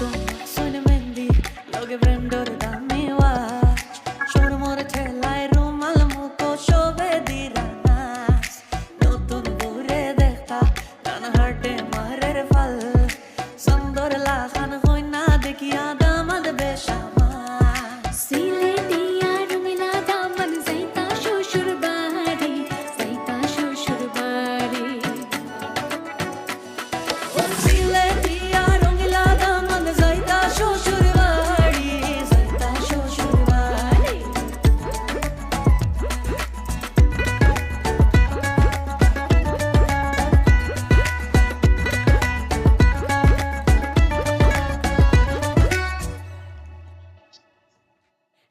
নতুন সুন মেহেন্দি লগে ব্র্যান্ডর দামি ওয়াচ সোর মোর ঠেলায় রুমাল মুখো শোভে দিরা নাচ নতুন ঘুরে দেখতা কান হার্টে মারের ফাল সুন্দর লাখান হই না দেখিয়া দামাদ বেশামা সিলেটিয়া রঙিলা দামন যাইতা শ্বশুর বাড়ি ও সিলেটিয়া রঙিলা দামন যাইতা শ্বশুর বাড়ি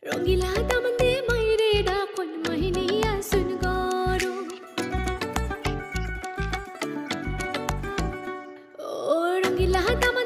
রঙিলা দামন দে মাইরে ডাকন মহিনিয়া সুন গরু ও রঙিলা দামন